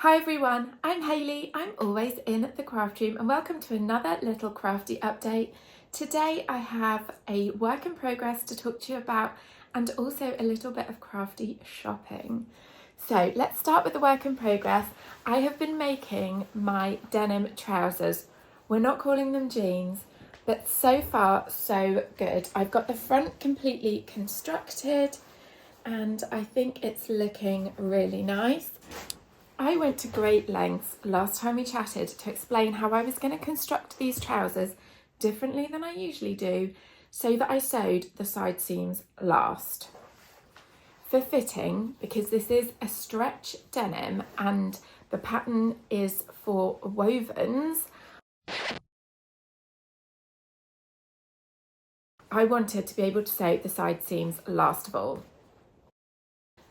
Hi everyone, I'm Hayley. I'm always in the craft room and welcome to another little crafty update. Today I have a work in progress to talk to you about and also a little bit of crafty shopping. So let's start with the work in progress. I have been making my denim trousers. We're not calling them jeans, but so far so good. I've got the front completely constructed and I think it's looking really nice. I went to great lengths last time we chatted to explain how I was going to construct these trousers differently than I usually do so that I sewed the side seams last. For fitting, because this is a stretch denim and the pattern is for wovens, I wanted to be able to sew the side seams last of all.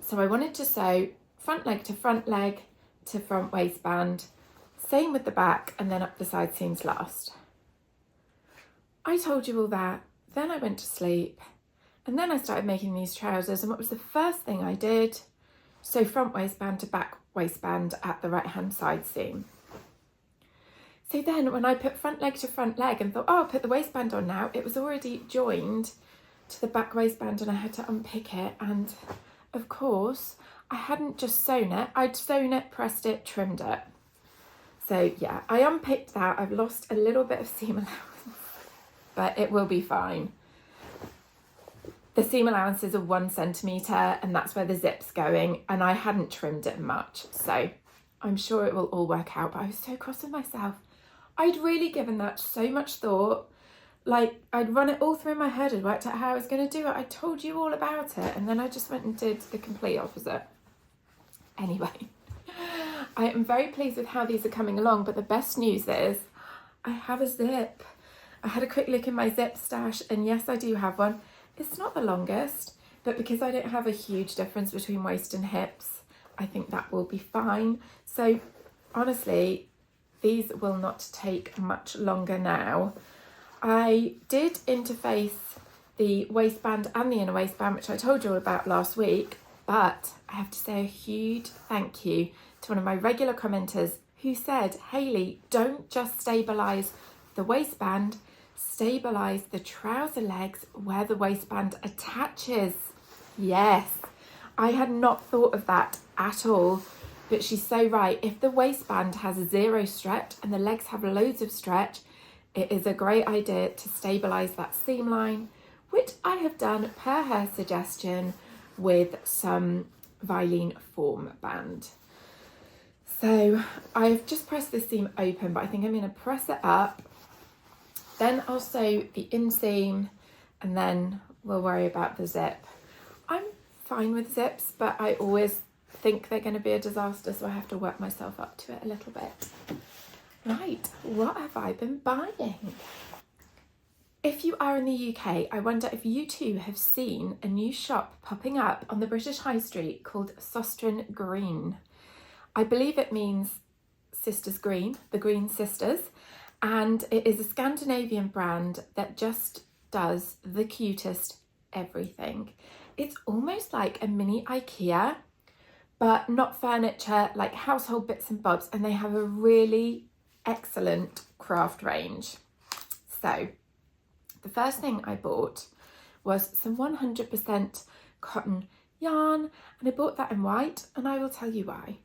So I wanted to sew front leg to front waistband, same with the back, and then up the side seams last. I told you all that, then I went to sleep, and then I started making these trousers, and what was the first thing I did? Sew front waistband to back waistband at the right hand side seam. So then when I put front leg to front leg and thought, oh, I'll put the waistband on now, it was already joined to the back waistband and I had to unpick it, and of course I hadn't just sewn it, I'd sewn it, pressed it, trimmed it. So yeah, I unpicked that. I've lost a little bit of seam allowance, but it will be fine. The seam allowance is 1 centimetre and that's where the zip's going, and I hadn't trimmed it much, so I'm sure it will all work out. But I was so cross with myself. I'd really given that so much thought. Like, I'd run it all through my head and worked out how I was going to do it. I told you all about it, and then I just went and did the complete opposite. Anyway, I am very pleased with how these are coming along, but the best news is I have a zip. I had a quick look in my zip stash, and yes, I do have one. It's not the longest, but because I don't have a huge difference between waist and hips, I think that will be fine. So honestly, these will not take much longer now. I did interface the waistband and the inner waistband, which I told you all about last week, but I have to say a huge thank you to one of my regular commenters who said, Hayley, don't just stabilise the waistband, stabilise the trouser legs where the waistband attaches. Yes, I had not thought of that at all, but she's so right. If the waistband has 0 stretch and the legs have loads of stretch, it is a great idea to stabilise that seam line, which I have done per her suggestion with some Vilene form band. So I've just pressed the seam open, but I think I'm going to press it up. Then I'll sew the inseam and then we'll worry about the zip. I'm fine with zips, but I always think they're going to be a disaster, so I have to work myself up to it a little bit. Right, what have I been buying? If you are in the UK, I wonder if you too have seen a new shop popping up on the British High Street called Sostrene Grene. I believe it means Sisters Green, the Green Sisters, and it is a Scandinavian brand that just does the cutest everything. It's almost like a mini IKEA, but not furniture, like household bits and bobs, and they have a really excellent craft range. So the first thing I bought was some 100% cotton yarn, and I bought that in white, and I will tell you why.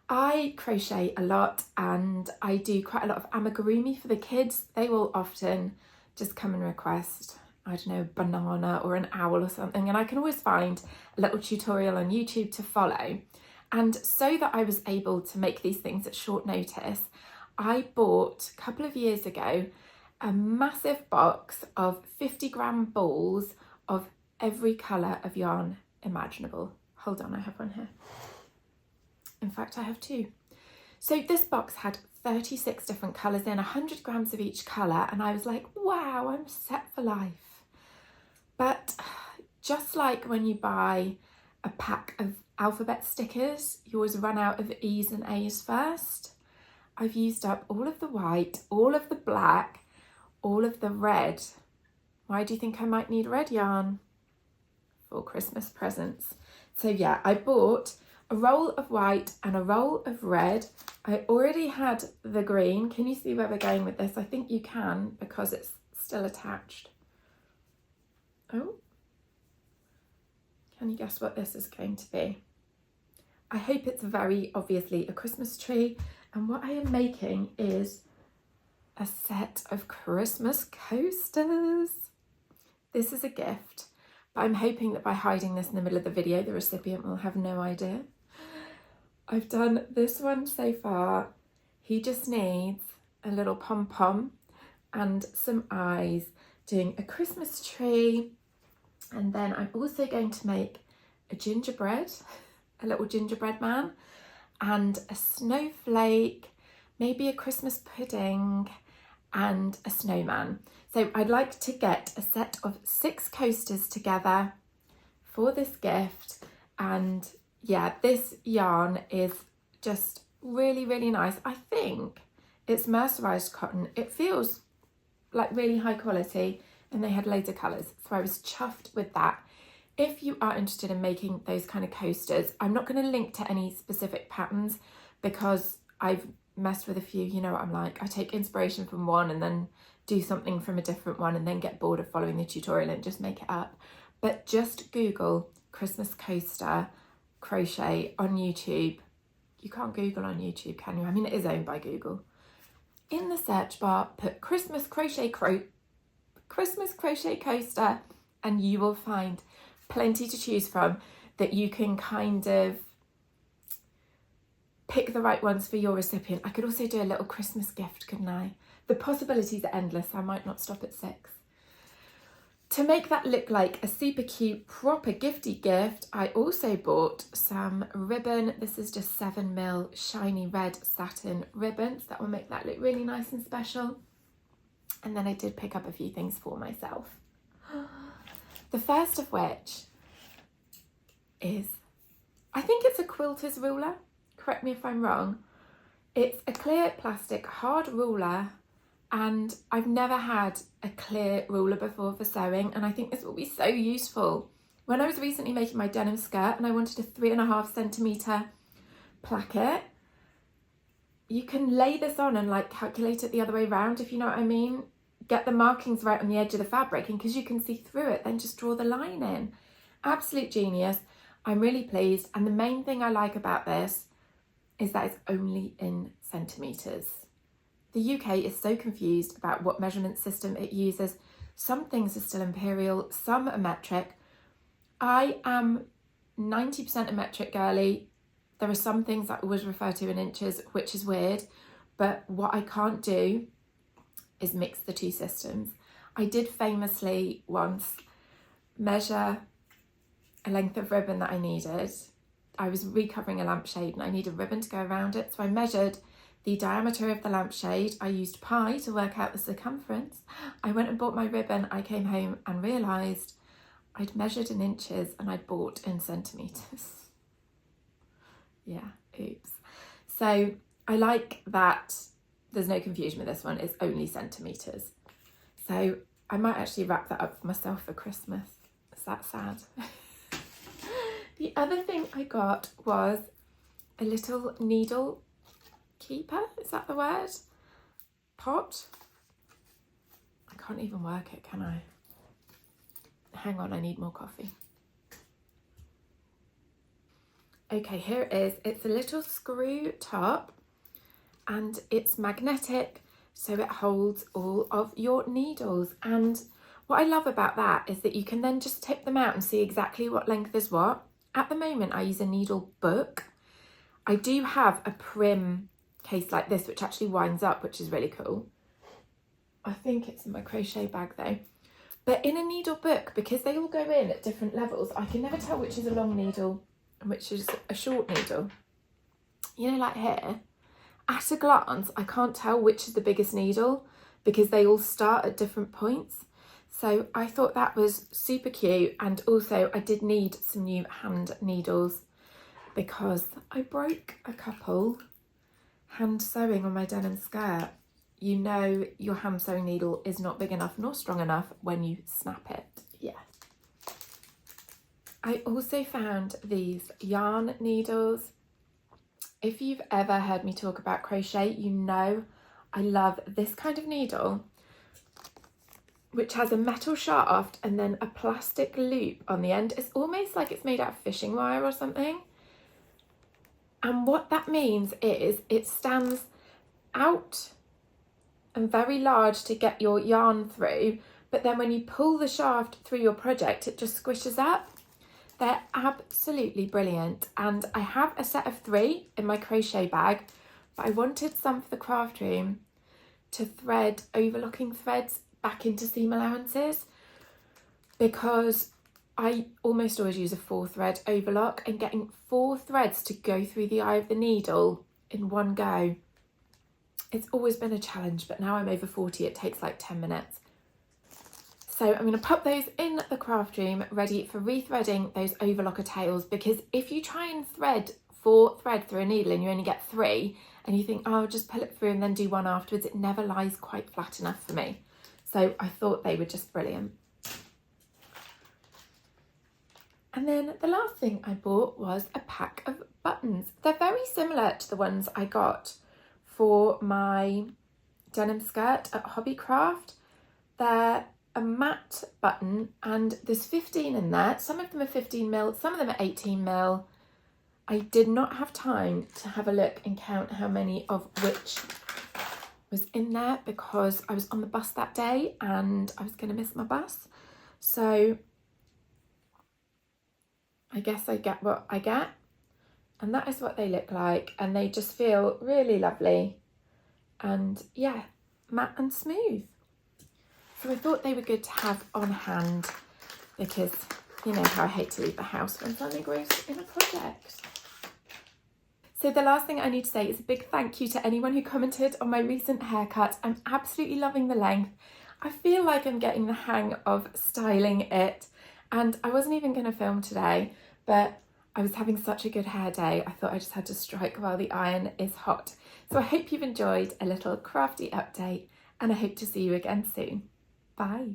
I crochet a lot and I do quite a lot of amigurumi for the kids. They will often just come and request, I don't know, banana or an owl or something, and I can always find a little tutorial on YouTube to follow. And so that I was able to make these things at short notice, I bought a couple of years ago a massive box of 50-gram balls of every colour of yarn imaginable. Hold on, I have one here. In fact, I have 2. So this box had 36 different colours in, 100 grams of each colour, and I was like, wow, I'm set for life. But just like when you buy a pack of alphabet stickers, you always run out of E's and A's first. I've used up all of the white, all of the black, all of the red. Why do you think I might need red yarn? For Christmas presents. So yeah, I bought a roll of white and a roll of red. I already had the green. Can you see where we're going with this? I think you can because it's still attached. Oh, can you guess what this is going to be? I hope it's very obviously a Christmas tree. And what I am making is a set of Christmas coasters. This is a gift, but I'm hoping that by hiding this in the middle of the video, the recipient will have no idea. I've done this one so far. He just needs a little pom-pom and some eyes, doing a Christmas tree. And then I'm also going to make a gingerbread, a little gingerbread man, and a snowflake, maybe a Christmas pudding, and a snowman. So I'd like to get a set of 6 coasters together for this gift. And yeah, this yarn is just really, really nice. I think it's mercerized cotton. It feels like really high quality, and they had loads of colours. So I was chuffed with that. If you are interested in making those kind of coasters, I'm not going to link to any specific patterns because I've messed with a few. You know what I'm like. I take inspiration from one and then do something from a different one and then get bored of following the tutorial and just make it up. But just Google Christmas coaster crochet on YouTube. You can't Google on YouTube, can you? I mean, it is owned by Google. In the search bar, put Christmas crochet coaster, and you will find plenty to choose from that you can kind of pick the right ones for your recipient. I could also do a little Christmas gift, couldn't I? The possibilities are endless. I might not stop at 6. To make that look like a super cute, proper gifty gift, I also bought some ribbon. This is just 7mm shiny red satin ribbons. That will make that look really nice and special. And then I did pick up a few things for myself. The first of which is, I think it's a quilter's ruler. Correct me if I'm wrong. It's a clear plastic hard ruler, and I've never had a clear ruler before for sewing, and I think this will be so useful. When I was recently making my denim skirt and I wanted a 3.5cm placket, you can lay this on and like calculate it the other way around, if you know what I mean. Get the markings right on the edge of the fabric, and because you can see through it, then just draw the line in. Absolute genius. I'm really pleased. And the main thing I like about this is that it's only in centimetres. The UK is so confused about what measurement system it uses. Some things are still imperial, some are metric. I am 90% a metric girly. There are some things that I always refer to in inches, which is weird, but what I can't do is mix the two systems. I did famously once measure a length of ribbon that I needed. I was recovering a lampshade and I needed ribbon to go around it, so I measured the diameter of the lampshade. I used pi to work out the circumference. I went and bought my ribbon. I came home and realised I'd measured in inches and I'd bought in centimetres. Yeah, oops. So I like that there's no confusion with this one. It's only centimetres. So I might actually wrap that up for myself for Christmas. Is that sad? The other thing I got was a little needle keeper. Is that the word? Pot. I can't even work it, can I? Hang on, I need more coffee. Okay, here it is. It's a little screw top and it's magnetic, so it holds all of your needles. And what I love about that is that you can then just tip them out and see exactly what length is what. At the moment, I use a needle book. I do have a prim case like this, which actually winds up, which is really cool. I think it's in my crochet bag though. But in a needle book, because they all go in at different levels, I can never tell which is a long needle and which is a short needle. You know, like here, at a glance, I can't tell which is the biggest needle because they all start at different points. So I thought that was super cute. And also I did need some new hand needles because I broke a couple hand sewing on my denim skirt. You know your hand sewing needle is not big enough nor strong enough when you snap it. Yeah. I also found these yarn needles. If you've ever heard me talk about crochet, you know I love this kind of needle, which has a metal shaft and then a plastic loop on the end. It's almost like it's made out of fishing wire or something. And what that means is it stands out and very large to get your yarn through, but then when you pull the shaft through your project, it just squishes up. They're absolutely brilliant, and I have a set of 3 in my crochet bag, but I wanted some for the craft room to thread overlocking threads back into seam allowances, because I almost always use a 4-thread overlock, and getting 4 threads to go through the eye of the needle in one go, it's always been a challenge, but now I'm over 40, it takes like 10 minutes. So I'm going to pop those in the craft room ready for rethreading those overlocker tails, because if you try and thread 4 threads through a needle and you only get 3 and you think, oh, I'll just pull it through and then do one afterwards, it never lies quite flat enough for me. So I thought they were just brilliant. And then the last thing I bought was a pack of buttons. They're very similar to the ones I got for my denim skirt at Hobbycraft. They're a matte button, and there's 15 in there. Some of them are 15mm, some of them are 18mm. I did not have time to have a look and count how many of which was in there, because I was on the bus that day and I was going to miss my bus. So I guess I get what I get, and that is what they look like, and they just feel really lovely and yeah, matte and smooth. So I thought they were good to have on hand, because you know how I hate to leave the house when something grows in a project. So the last thing I need to say is a big thank you to anyone who commented on my recent haircut. I'm absolutely loving the length. I feel like I'm getting the hang of styling it, and I wasn't even going to film today, but I was having such a good hair day. I thought I just had to strike while the iron is hot. So I hope you've enjoyed a little crafty update, and I hope to see you again soon. Bye.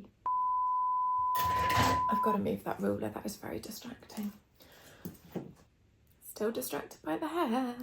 I've got to move that ruler, that is very distracting. Still distracted by the hair.